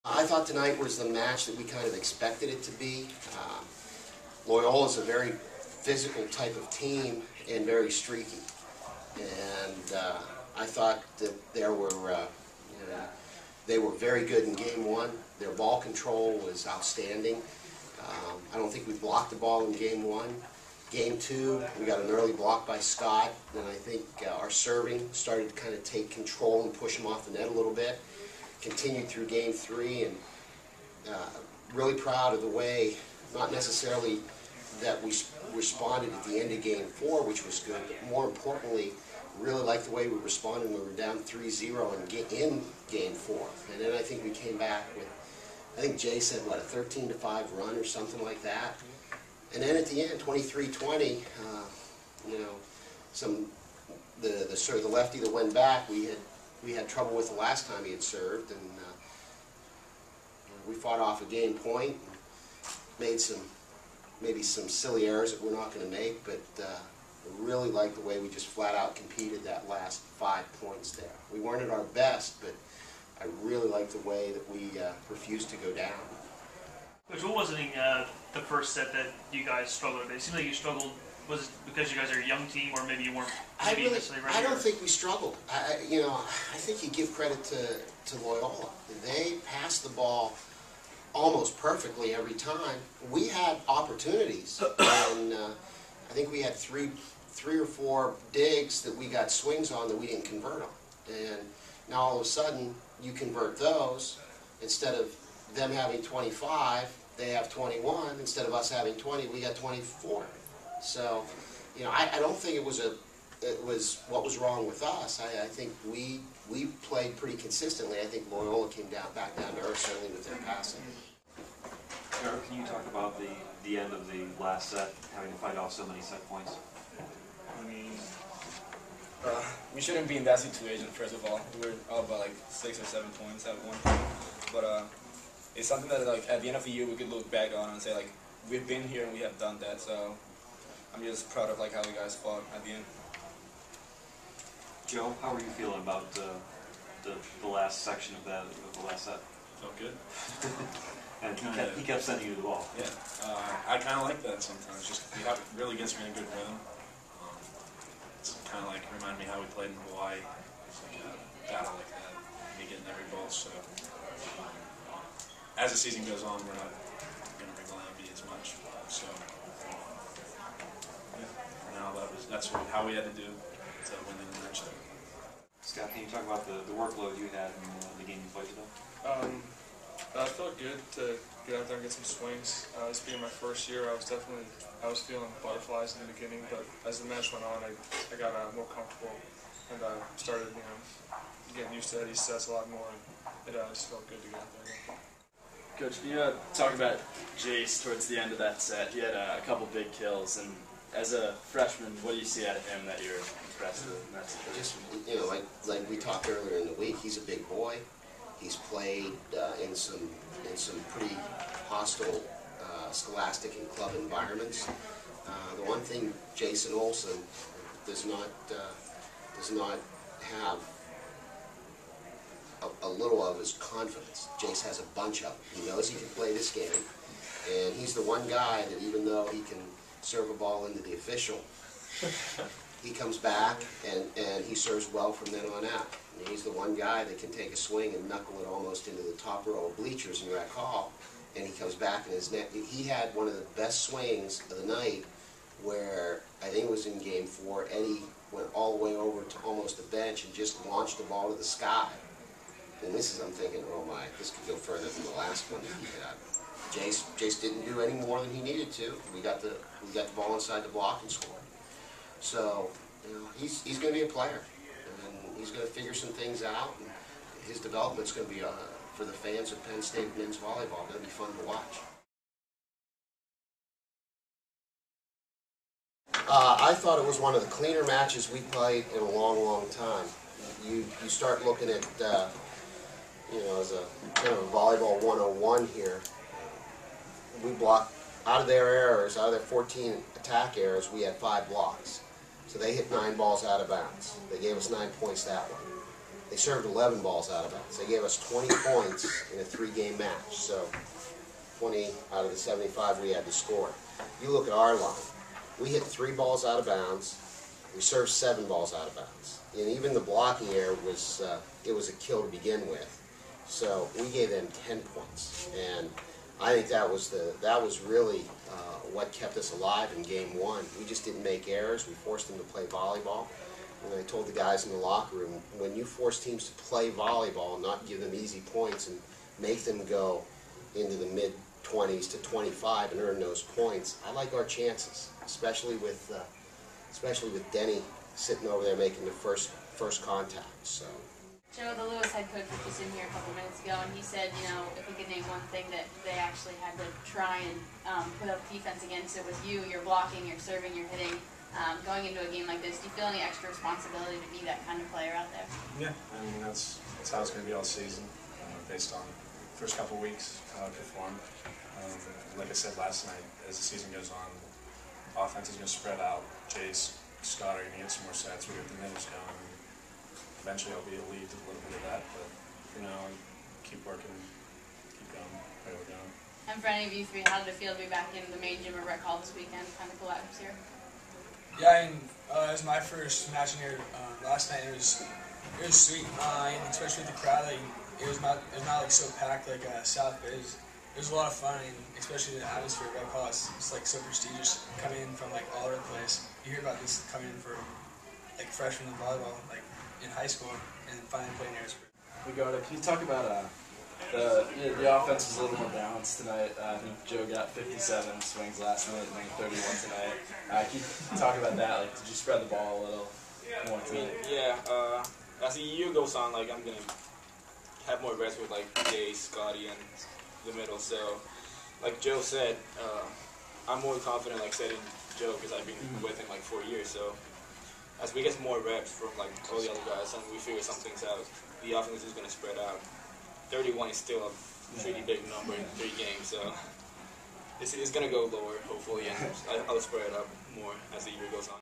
I thought tonight was the match that we kind of expected it to be. Loyola is a very physical type of team and very streaky. And I thought that they were very good in game one. Their ball control was outstanding. I don't think we blocked the ball in game one. Game two, we got an early block by Scott, and I think our serving started to kind of take control and push them off the net a little bit. Continued through game three, and really proud of the way, not necessarily that we responded at the end of game four, which was good, but more importantly, really liked the way we responded when we were down 3-0 in game four. And then I think we came back with, I think Jay said, what, a 13-5 run or something like that. And then at the end, 23-20, you know, the lefty that went back, we had trouble with the last time he had served, and we fought off a game point, and made maybe some silly errors that we're not going to make, but I really like the way we just flat out competed that last 5 points there. We weren't at our best, but I really like the way that we refused to go down. Coach, what was it in the first set that you guys struggled with? It seemed like you struggled. Was it because you guys are a young team, or maybe you weren't necessarily ready? I don't think we struggled. You know, I think you give credit to Loyola. They passed the ball almost perfectly every time. We had opportunities, and I think we had three or four digs that we got swings on that we didn't convert on. And now all of a sudden, you convert those. Instead of them having 25, they have 21. Instead of us having 20, we got 24. So, you know, I don't think it was what was wrong with us. I think we played pretty consistently. I think Loyola came back down to earth, certainly with their passing. Eric, can you talk about the end of the last set, having to fight off so many set points? I mean, we shouldn't be in that situation, first of all. We were up by like 6 or 7 points at one point. But it's something that, like, at the end of the year we could look back on and say, like, we've been here and we have done that. So I'm just proud of, like, how you guys fought at the end. Joe, how were you feeling about the last section of the last set? Felt good. And he kept sending you the ball. Yeah, I kind of like that sometimes. Just it really gets me in a good rhythm. It's kind of like remind me how we played in Hawaii. It's like a battle like that, me getting every ball. So as the season goes on, we're not going to rely on me as much. So yeah, for now that's how we had to do to win the match. Scott, can you talk about the workload you had in the game you played today? It felt good to get out there and get some swings. This being my first year, I was feeling butterflies in the beginning, but as the match went on, I got more comfortable and started, you know, getting used to these sets a lot more, and it just felt good to get out there. Coach, can you talk about Jace towards the end of that set? He had a couple big kills, and as a freshman, what do you see out of him that you're impressed with in that situation? Just, you know, like we talked earlier in the week, he's a big boy. He's played in some pretty hostile scholastic and club environments. The one thing Jason Olsen does not have a little of is confidence. Jace has a bunch of it. He knows he can play this game, and he's the one guy that, even though he can serve a ball into the official, he comes back and he serves well from then on out. And he's the one guy that can take a swing and knuckle it almost into the top row of bleachers in Rec Hall, and he comes back in his net. He had one of the best swings of the night where, I think it was in game 4, Eddie went all the way over to almost the bench and just launched the ball to the sky. And I'm thinking, oh my, this could go further than the last one that he had. Jace didn't do any more than he needed to. We got the ball inside the block and scored. So, you know, he's going to be a player, and he's going to figure some things out. And his development's going to be, for the fans of Penn State men's volleyball, going to be fun to watch. I thought it was one of the cleaner matches we played in a long, long time. You start looking at, you know, as a kind of a volleyball 101 here. We blocked out of their errors, out of their 14 attack errors, we had 5 blocks. So they hit 9 balls out of bounds. They gave us 9 points that one. They served 11 balls out of bounds. They gave us 20 points in a 3-game match. So 20 out of the 75 we had to score. You look at our line. We hit 3 balls out of bounds. We served 7 balls out of bounds. And even the blocking error was it was a kill to begin with. So we gave them 10 points. And I think that was really what kept us alive in Game 1. We just didn't make errors. We forced them to play volleyball. And I told the guys in the locker room, when you force teams to play volleyball and not give them easy points and make them go into the mid-20s to 25 and earn those points, I like our chances, especially with Denny sitting over there making the first contact. So. Joe, the Lewis head coach was just in here a couple minutes ago, and he said, you know, if we could name one thing that they actually had to try and put up defense against, it was you. You're blocking, you're serving, you're hitting. Going into a game like this, do you feel any extra responsibility to be that kind of player out there? Yeah, I mean that's how it's going to be all season, based on the first couple of weeks how I performed. Like I said last night, as the season goes on, offense is going to spread out. Jace, Scott are going to get some more sets. We get the middles going. Eventually, I'll be a lead to a little bit of that, but for now, keep working, keep going, where we're going. And for any of you three, how did it feel to be back in the main gym at Rec Hall this weekend? Kind of cool atmosphere. Yeah, and it was my first match in here last night. It was sweet, and especially with the crowd. Like, it was not like so packed like South, but it was a lot of fun, and especially the atmosphere at Rec Hall. It's like so prestigious coming in from like all over the place. You hear about this coming in for like freshmen in volleyball, like in high school, and finally playing here. We go to. Can you talk about the offense was a little more balanced tonight? I think Joe got 57 swings last night, and then 31 tonight. Can you talk about that? Like, did you spread the ball a little more tonight? Yeah. As the year goes on, like I'm gonna have more reps with like Jay, Scotty, and the middle. So, like Joe said, I'm more confident like setting Joe because I've been with him like 4 years. So, as we get more reps from like all the other guys and we figure some things out, the offense is gonna spread out. 31 is still a pretty big number in 3 games, so it's going to go lower, hopefully, and I'll spread it up more as the year goes on.